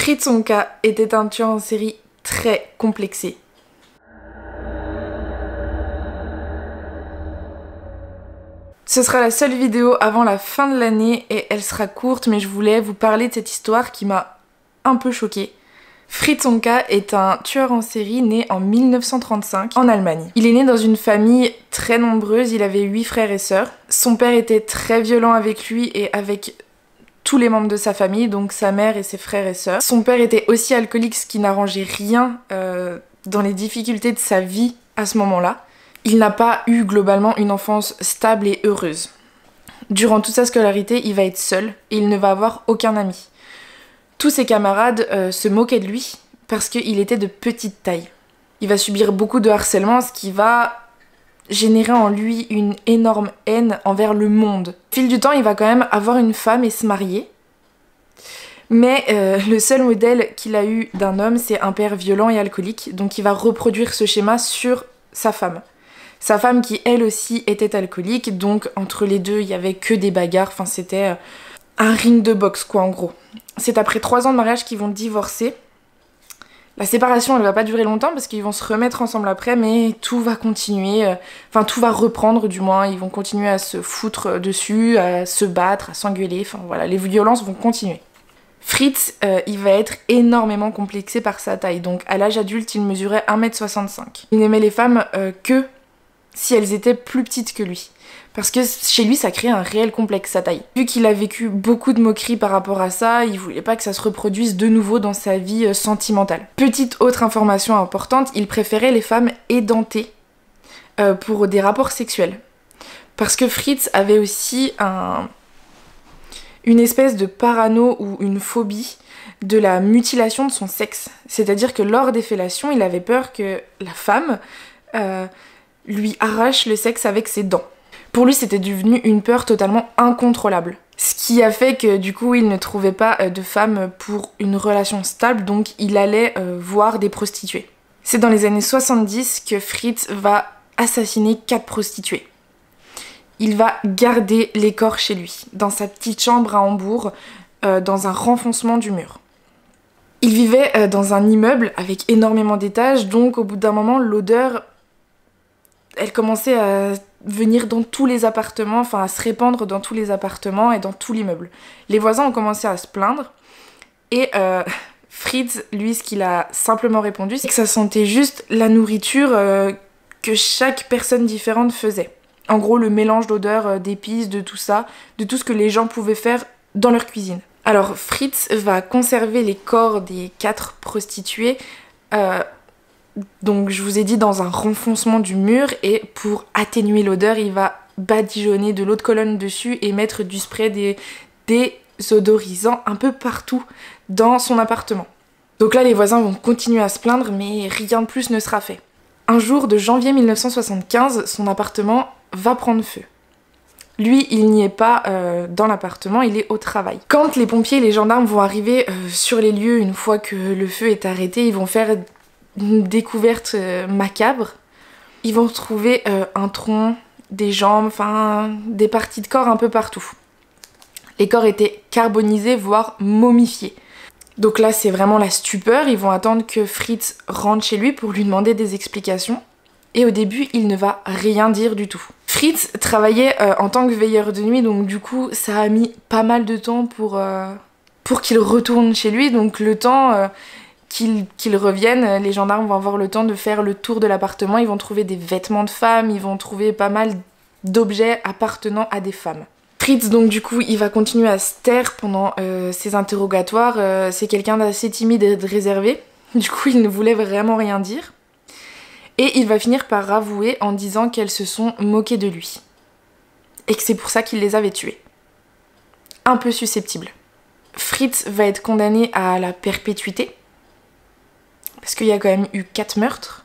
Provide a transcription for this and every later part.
Fritz Honka était un tueur en série très complexé. Ce sera la seule vidéo avant la fin de l'année et elle sera courte, mais je voulais vous parler de cette histoire qui m'a un peu choquée. Fritz Honka est un tueur en série né en 1935 en Allemagne. Il est né dans une famille très nombreuse, il avait 8 frères et sœurs. Son père était très violent avec lui et avec tous les membres de sa famille, donc sa mère et ses frères et sœurs. Son père était aussi alcoolique, ce qui n'arrangeait rien dans les difficultés de sa vie à ce moment-là. Il n'a pas eu globalement une enfance stable et heureuse. Durant toute sa scolarité, il va être seul et il ne va avoir aucun ami. Tous ses camarades se moquaient de lui parce qu'il était de petite taille. Il va subir beaucoup de harcèlement, ce qui va générer en lui une énorme haine envers le monde. Au fil du temps, il va quand même avoir une femme et se marier. Mais le seul modèle qu'il a eu d'un homme, c'est un père violent et alcoolique. Donc il va reproduire ce schéma sur sa femme. Sa femme qui, elle aussi, était alcoolique. Donc entre les deux, il n'y avait que des bagarres. Enfin, c'était un ring de boxe, quoi, en gros. C'est après 3 ans de mariage qu'ils vont divorcer. La séparation, elle va pas durer longtemps parce qu'ils vont se remettre ensemble après, mais tout va continuer, enfin tout va reprendre du moins, ils vont continuer à se foutre dessus, à se battre, à s'engueuler, enfin voilà, les violences vont continuer. Fritz, il va être énormément complexé par sa taille, donc à l'âge adulte, il mesurait 1m65. Il n'aimait les femmes que si elles étaient plus petites que lui. Parce que chez lui, ça crée un réel complexe, sa taille. Vu qu'il a vécu beaucoup de moqueries par rapport à ça, il voulait pas que ça se reproduise de nouveau dans sa vie sentimentale. Petite autre information importante, il préférait les femmes édentées pour des rapports sexuels. Parce que Fritz avait aussi une espèce de parano ou une phobie de la mutilation de son sexe. C'est-à-dire que lors des fellations, il avait peur que la femme lui arrache le sexe avec ses dents. Pour lui, c'était devenu une peur totalement incontrôlable. Ce qui a fait que du coup, il ne trouvait pas de femme pour une relation stable, donc il allait voir des prostituées. C'est dans les années 70 que Fritz va assassiner 4 prostituées. Il va garder les corps chez lui, dans sa petite chambre à Hambourg, dans un renfoncement du mur. Il vivait dans un immeuble avec énormément d'étages, donc au bout d'un moment, l'odeur, elle commençait à venir dans tous les appartements, enfin à se répandre dans tous les appartements et dans tout l'immeuble. Les voisins ont commencé à se plaindre et Fritz, lui, ce qu'il a simplement répondu, c'est que ça sentait juste la nourriture que chaque personne différente faisait. En gros, le mélange d'odeurs, d'épices, de tout ça, de tout ce que les gens pouvaient faire dans leur cuisine. Alors Fritz va conserver les corps des 4 prostituées donc je vous ai dit dans un renfoncement du mur, et pour atténuer l'odeur, il va badigeonner de l'eau de colonne dessus et mettre du spray désodorisant un peu partout dans son appartement. Donc là, les voisins vont continuer à se plaindre, mais rien de plus ne sera fait. Un jour de janvier 1975, son appartement va prendre feu. Lui, il n'y est pas dans l'appartement, il est au travail. Quand les pompiers et les gendarmes vont arriver sur les lieux, une fois que le feu est arrêté, ils vont faire une découverte macabre. Ils vont trouver un tronc, des jambes, enfin des parties de corps un peu partout. Les corps étaient carbonisés, voire momifiés. Donc là, c'est vraiment la stupeur. Ils vont attendre que Fritz rentre chez lui pour lui demander des explications. Et au début, il ne va rien dire du tout. Fritz travaillait en tant que veilleur de nuit, donc du coup, ça a mis pas mal de temps pour qu'il retourne chez lui. Donc le temps qu'il revienne, les gendarmes vont avoir le temps de faire le tour de l'appartement, ils vont trouver des vêtements de femmes, ils vont trouver pas mal d'objets appartenant à des femmes. Fritz, donc du coup, il va continuer à se taire pendant ses interrogatoires, c'est quelqu'un d'assez timide et de réservé, du coup il ne voulait vraiment rien dire. Et il va finir par avouer en disant qu'elles se sont moquées de lui. Et que c'est pour ça qu'il les avait tuées. Un peu susceptible. Fritz va être condamné à la perpétuité, parce qu'il y a quand même eu 4 meurtres,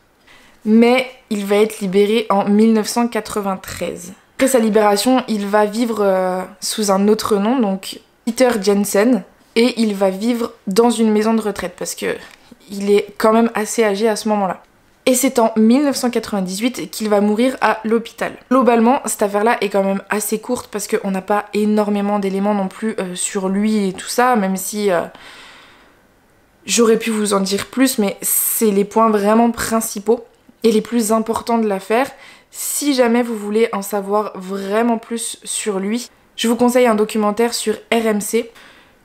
mais il va être libéré en 1993. Après sa libération, il va vivre sous un autre nom, donc Peter Jensen, et il va vivre dans une maison de retraite, parce que il est quand même assez âgé à ce moment-là. Et c'est en 1998 qu'il va mourir à l'hôpital. Globalement, cette affaire-là est quand même assez courte, parce qu'on n'a pas énormément d'éléments non plus sur lui et tout ça, même si J'aurais pu vous en dire plus, mais c'est les points vraiment principaux et les plus importants de l'affaire. Si jamais vous voulez en savoir vraiment plus sur lui, je vous conseille un documentaire sur RMC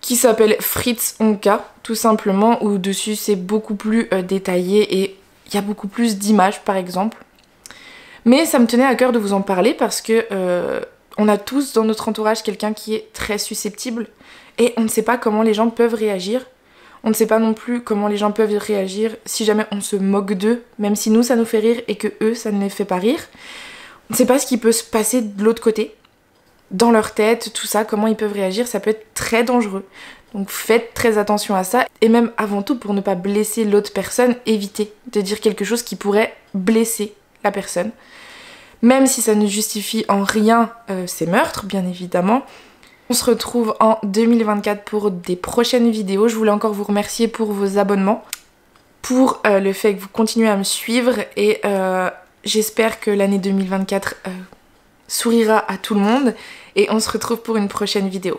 qui s'appelle Fritz Honka, tout simplement, où dessus c'est beaucoup plus détaillé et il y a beaucoup plus d'images par exemple. Mais ça me tenait à cœur de vous en parler parce que on a tous dans notre entourage quelqu'un qui est très susceptible et on ne sait pas comment les gens peuvent réagir. On ne sait pas non plus comment les gens peuvent réagir si jamais on se moque d'eux, même si nous ça nous fait rire et que eux ça ne les fait pas rire. On ne sait pas ce qui peut se passer de l'autre côté, dans leur tête, tout ça, comment ils peuvent réagir, ça peut être très dangereux. Donc faites très attention à ça, et même avant tout pour ne pas blesser l'autre personne, évitez de dire quelque chose qui pourrait blesser la personne. Même si ça ne justifie en rien ces meurtres, bien évidemment. On se retrouve en 2024 pour des prochaines vidéos. Je voulais encore vous remercier pour vos abonnements, pour le fait que vous continuez à me suivre et j'espère que l'année 2024 sourira à tout le monde et on se retrouve pour une prochaine vidéo.